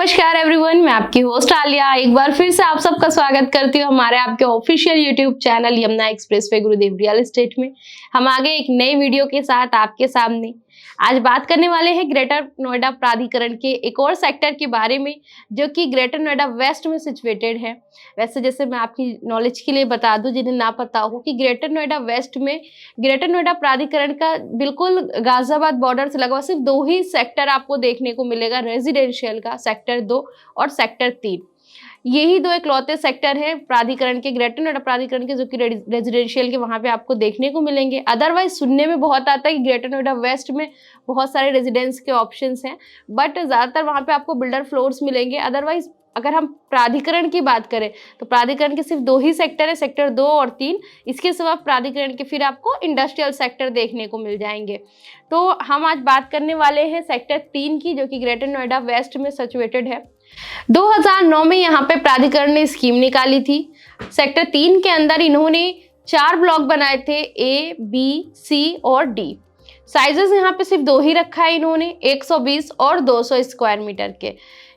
नमस्कार एवरीवन, मैं आपकी होस्ट आलिया एक बार फिर से आप सबका स्वागत करती हूँ हमारे आपके official YouTube channel Yamuna expressway गुरुदेव रियल एस्टेट में। हम आगे एक नई वीडियो के साथ आपके सामने आज बात करने वाले हैं ग्रेटर नोएडा प्राधिकरण के एक और सेक्टर के बारे में, जो कि ग्रेटर नोएडा वेस्ट में सिचुएटेड है। वैसे जैसे मैं आपकी नॉलेज के लिए बता दूं, जिन्हें ना पता हो, कि ग्रेटर नोएडा वेस्ट में ग्रेटर नोएडा प्राधिकरण का बिल्कुल गाजियाबाद बॉर्डर से लगा सिर्फ दो ही सेक्टर आपको देखने को मिलेगा रेजिडेंशियल का, सेक्टर 2 और सेक्टर 3। यही दो इकलौते सेक्टर हैं प्राधिकरण के, ग्रेटर नोएडा प्राधिकरण के, जो कि रेजिडेंशियल के वहां पे आपको देखने को मिलेंगे। अदरवाइज सुनने में बहुत आता है कि ग्रेटर नोएडा वेस्ट में बहुत सारे रेजिडेंस के ऑप्शंस हैं, बट ज़्यादातर वहां पे आपको बिल्डर फ्लोर्स मिलेंगे। अदरवाइज अगर हम प्राधिकरण की बात करें तो प्राधिकरण के सिर्फ दो ही सेक्टर है, सेक्टर 2 और 3। इसके सिवा प्राधिकरण के फिर आपको इंडस्ट्रियल सेक्टर देखने को मिल जाएंगे। तो हम आज बात करने वाले हैं सेक्टर 3 की, जो कि ग्रेटर नोएडा वेस्ट में सिचुएटेड है। 2009 में यहाँ पे प्राधिकरण ने स्कीम निकाली थी। सेक्टर 3 के अंदर इन्होंने 4 ब्लॉक बनाए थे, A, B, C और D। साइजेस यहाँ पे सिर्फ दो ही रखा है इन्होंने, 120 और 200 स्क्वायर मीटर के।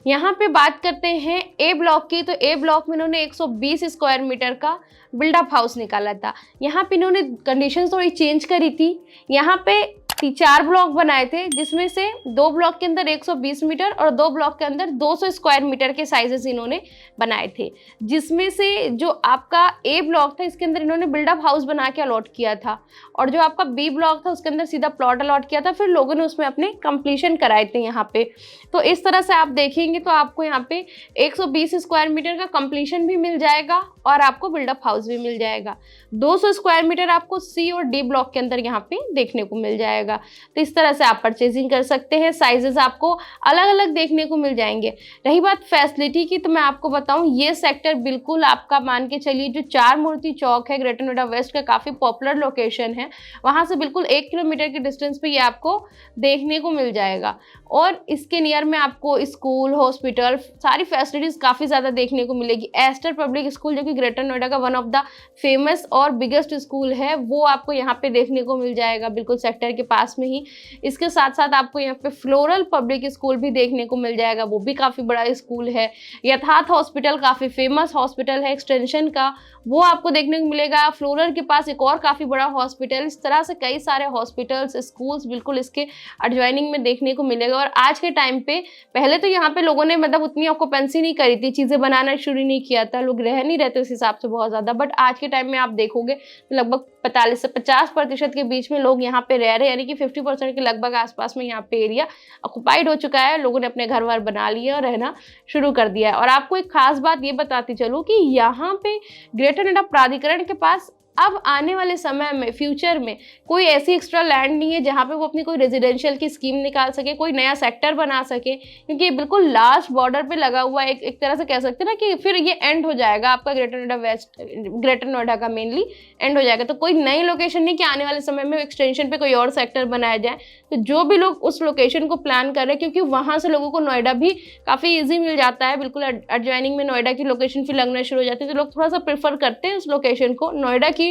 यहाँ पे बात करते हैं ए ब्लॉक की, तो ए ब्लॉक में इन्होंने 120 स्क्वायर मीटर का बिल्डअप हाउस निकाला था। यहाँ पे इन्होंने कंडीशन थोड़ी चेंज करी थी। यहाँ पे 4 ब्लॉक बनाए थे, जिसमें से 2 ब्लॉक के अंदर 120 मीटर और 2 ब्लॉक के अंदर 200 स्क्वायर मीटर के साइजेस इन्होंने बनाए थे। जिसमें से जो आपका ए ब्लॉक था, इसके अंदर इन्होंने बिल्डअप हाउस बना के अलॉट किया था, और जो आपका बी ब्लॉक था उसके अंदर सीधा प्लॉट अलॉट किया था। फिर लोगों ने उसमें अपने कंप्लीशन कराए थे यहाँ पे। तो इस तरह से आप देखेंगे तो आपको यहाँ पे 120 स्क्वायर मीटर का कंप्लीशन भी मिल जाएगा और आपको बिल्डअप हाउस भी मिल जाएगा। 200 स्क्वायर मीटर आपको सी और डी ब्लॉक के अंदर यहाँ पे देखने को मिल जाएगा। तो इस तरह से आप परचेजिंग कर सकते हैं। साइजेस आपको अलग अलग देखने को मिल जाएंगे। रही बात फैसिलिटी की, तो मैं आपको बताऊं, ये सेक्टर बिल्कुल आपका मान के चलिए जो 4 मूर्ति चौक है ग्रेटर नोएडा वेस्ट का, काफी पॉपुलर लोकेशन है। वहां से बिल्कुल 1 किलोमीटर के डिस्टेंस पे ये आपको देखने को मिल जाएगा। और इसके नियर में आपको स्कूल, हॉस्पिटल, सारी फैसिलिटीज काफी ज्यादा देखने को मिलेगी। एस्टर पब्लिक स्कूल, जो कि ग्रेटर नोएडा का वन ऑफ द फेमस और बिगेस्ट स्कूल है, वो आपको यहाँ पे देखने को मिल जाएगा बिल्कुल सेक्टर के पास में ही। इसके साथ साथ आपको यहाँ पे फ्लोरल पब्लिक स्कूल भी देखने को मिल जाएगा, वो भी काफी बड़ा स्कूल है। यथार्थ हॉस्पिटल काफी फेमस हॉस्पिटल है एक्सटेंशन का, वो आपको देखने को मिलेगा। फ्लोरल के पास एक और काफी बड़ा हॉस्पिटल, इस तरह से कई सारे हॉस्पिटल्स, स्कूल्स बिल्कुल इसके एडजॉइनिंग में देखने को मिलेगा। और आज के टाइम पे, पहले तो यहाँ पे लोगों ने मतलब उतनी ऑक्यूपेंसी नहीं करी थी, चीजें बनाना शुरू नहीं किया था, लोग रह नहीं रहते उस हिसाब से बहुत ज्यादा, बट आज के टाइम में आप देखोगे लगभग 45 से 50% के बीच में लोग यहाँ पे रह रहे हैं, यानी कि 50% के लगभग आसपास में यहाँ पे एरिया ऑक्युपाइड हो चुका है। लोगों ने अपने घर वर बना लिए और रहना शुरू कर दिया है। और आपको एक खास बात ये बताती चलूँ कि यहाँ पे ग्रेटर नोएडा प्राधिकरण के पास अब आने वाले समय में, फ्यूचर में, कोई ऐसी एक्स्ट्रा लैंड नहीं है जहाँ पे वो अपनी कोई रेजिडेंशियल की स्कीम निकाल सके, कोई नया सेक्टर बना सके, क्योंकि ये बिल्कुल लास्ट बॉर्डर पे लगा हुआ है। एक तरह से कह सकते हैं ना कि फिर ये एंड हो जाएगा आपका greater Noida west, greater Noida का मेनली एंड हो जाएगा। तो कोई नई लोकेशन नहीं कि आने वाले समय में एक्सटेंशन पे कोई और सेक्टर बनाया जाए। तो जो भी लोग उस लोकेशन को प्लान कर रहे हैं, क्योंकि वहाँ से लोगों को नोएडा भी काफ़ी ईजी मिल जाता है, बिल्कुल एडजॉइनिंग में नोएडा की लोकेशन फिर लगना शुरू हो जाती है, तो लोग थोड़ा सा प्रेफर करते हैं उस लोकेशन को, नोएडा की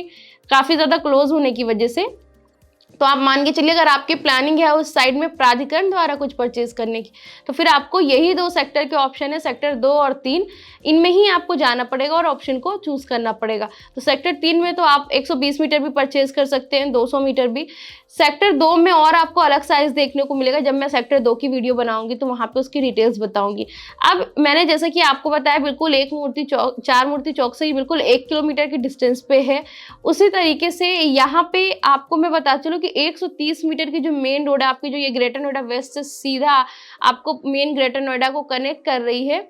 काफी ज्यादा क्लोज होने की वजह से। तो आप मान के चलिए अगर आपकी प्लानिंग है उस साइड में प्राधिकरण द्वारा कुछ परचेज करने की, तो फिर आपको यही 2 सेक्टर के ऑप्शन है, सेक्टर 2 और 3, इनमें ही आपको जाना पड़ेगा और ऑप्शन को चूज करना पड़ेगा। तो सेक्टर 3 में तो आप 120 मीटर भी परचेज कर सकते हैं, 200 मीटर भी। सेक्टर 2 में और आपको अलग साइज देखने को मिलेगा। जब मैं सेक्टर 2 की वीडियो बनाऊंगी तो वहां पे उसकी डिटेल्स बताऊंगी। अब मैंने जैसे कि आपको बताया, बिल्कुल 4 मूर्ति चौक से ही बिल्कुल 1 किलोमीटर की डिस्टेंस पे है। उसी तरीके से यहाँ पे आपको मैं बता चलूँ कि 130 मीटर की जो मेन रोड है आपकी, जो ये ग्रेटर नोएडा वेस्ट से सीधा आपको मेन ग्रेटर नोएडा को कनेक्ट कर रही है,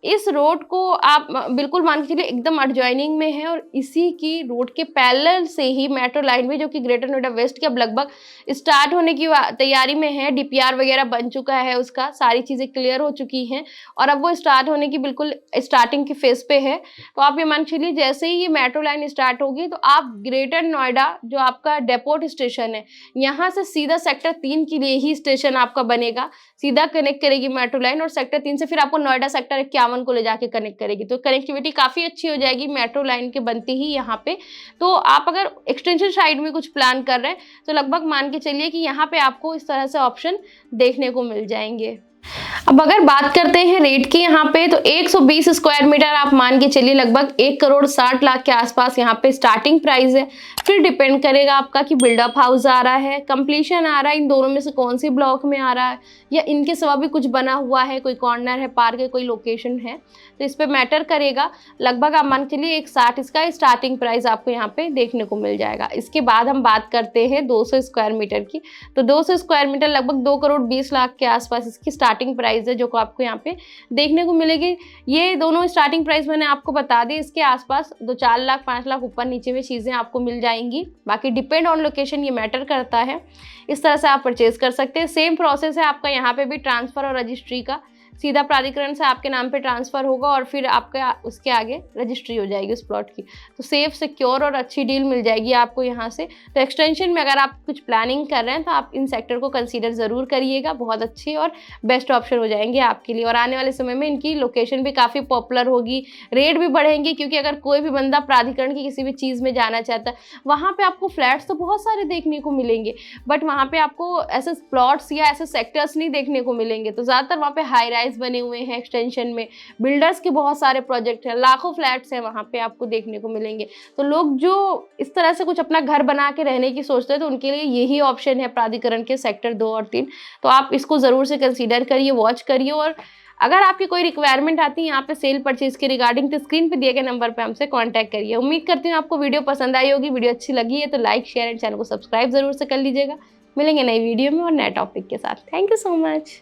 इस रोड को आप बिल्कुल मान के चलिए एकदम एडजॉइनिंग में है। और इसी की रोड के पैरेलल से ही मेट्रो लाइन भी, जो कि ग्रेटर नोएडा वेस्ट की अब लगभग स्टार्ट होने की तैयारी में है, डीपीआर वगैरह बन चुका है उसका, सारी चीज़ें क्लियर हो चुकी हैं और अब वो स्टार्ट होने की बिल्कुल स्टार्टिंग की फेज पे है। तो आप ये मान के चलिए जैसे ही ये मेट्रो लाइन स्टार्ट होगी तो आप ग्रेटर नोएडा, जो आपका डेपोट स्टेशन है, यहाँ से सीधा सेक्टर 3 के लिए ही स्टेशन आपका बनेगा, सीधा कनेक्ट करेगी मेट्रो लाइन, और सेक्टर 3 से फिर आपको नोएडा सेक्टर 51 को ले जाके कनेक्ट करेगी। तो कनेक्टिविटी काफी अच्छी हो जाएगी मेट्रो लाइन के बनते ही यहाँ पे। तो आप अगर एक्सटेंशन साइड में कुछ प्लान कर रहे हैं तो लगभग मान के चलिए कि यहाँ पे आपको इस तरह से ऑप्शन देखने को मिल जाएंगे। अब अगर बात करते हैं रेट की यहाँ पे, तो 120 स्क्वायर मीटर आप मान के चलिए लगभग 1,60,00,000 के आसपास यहाँ पे स्टार्टिंग प्राइस है। फिर डिपेंड करेगा आपका कि बिल्डअप हाउस आ रहा है, कंप्लीशन आ रहा है, इन दोनों में से कौन सी ब्लॉक में आ रहा है, या इनके सिवा भी कुछ बना हुआ है, कोई कॉर्नर है, पार्क है, कोई लोकेशन है, तो इस पे मैटर करेगा। लगभग आप मान के चलिए 1,60 इसका स्टार्टिंग प्राइस आपको यहाँ पे देखने को मिल जाएगा। इसके बाद हम बात करते हैं 200 स्क्वायर मीटर की, तो 200 स्क्वायर मीटर लगभग 2,20,00,000 के आसपास इसकी स्टार्टिंग प्राइस है, जो को आपको यहाँ पे देखने को मिलेगी। ये दोनों स्टार्टिंग प्राइस मैंने आपको बता दी, इसके आसपास 4 लाख 5 लाख ऊपर नीचे में चीज़ें आपको मिल जाएंगी। बाकी डिपेंड ऑन लोकेशन ये मैटर करता है। इस तरह से आप परचेज कर सकते हैं। सेम प्रोसेस है आपका यहाँ पे भी ट्रांसफ़र और रजिस्ट्री का, सीधा प्राधिकरण से आपके नाम पे ट्रांसफ़र होगा और फिर आपका उसके आगे रजिस्ट्री हो जाएगी उस प्लॉट की। तो सेफ, सिक्योर और अच्छी डील मिल जाएगी आपको यहाँ से। तो एक्सटेंशन में अगर आप कुछ प्लानिंग कर रहे हैं तो आप इन सेक्टर को कंसीडर ज़रूर करिएगा, बहुत अच्छे और बेस्ट ऑप्शन हो जाएंगे आपके लिए। और आने वाले समय में इनकी लोकेशन भी काफ़ी पॉपुलर होगी, रेट भी बढ़ेंगे, क्योंकि अगर कोई भी बंदा प्राधिकरण की किसी भी चीज़ में जाना चाहता है, वहाँ पर आपको फ्लैट्स तो बहुत सारे देखने को मिलेंगे, बट वहाँ पर आपको ऐसे प्लॉट्स या ऐसे सेक्टर्स नहीं देखने को मिलेंगे। तो ज़्यादातर वहाँ पर हाई राइज बने हुए हैं, एक्सटेंशन में बिल्डर्स के बहुत सारे प्रोजेक्ट हैं, लाखों फ्लैट्स हैं वहां पे आपको देखने को मिलेंगे। तो लोग जो इस तरह से कुछ अपना घर बना के रहने की सोचते हैं, तो उनके लिए यही ऑप्शन है प्राधिकरण के सेक्टर 2 और 3। तो आप इसको जरूर से कंसीडर करिए, वॉच करिए। और अगर आपकी कोई रिक्वायरमेंट आती है यहाँ पे सेल परचेज के रिगार्डिंग, तो स्क्रीन पे दिए गए नंबर पे हमसे कांटेक्ट करिए। उम्मीद करती हूँ आपको वीडियो पसंद आई होगी। वीडियो अच्छी लगी है तो लाइक, शेयर एंड चैनल को सब्सक्राइब जरूर से कर लीजिएगा। मिलेंगे नई वीडियो में और नए टॉपिक के साथ। Thank you so much.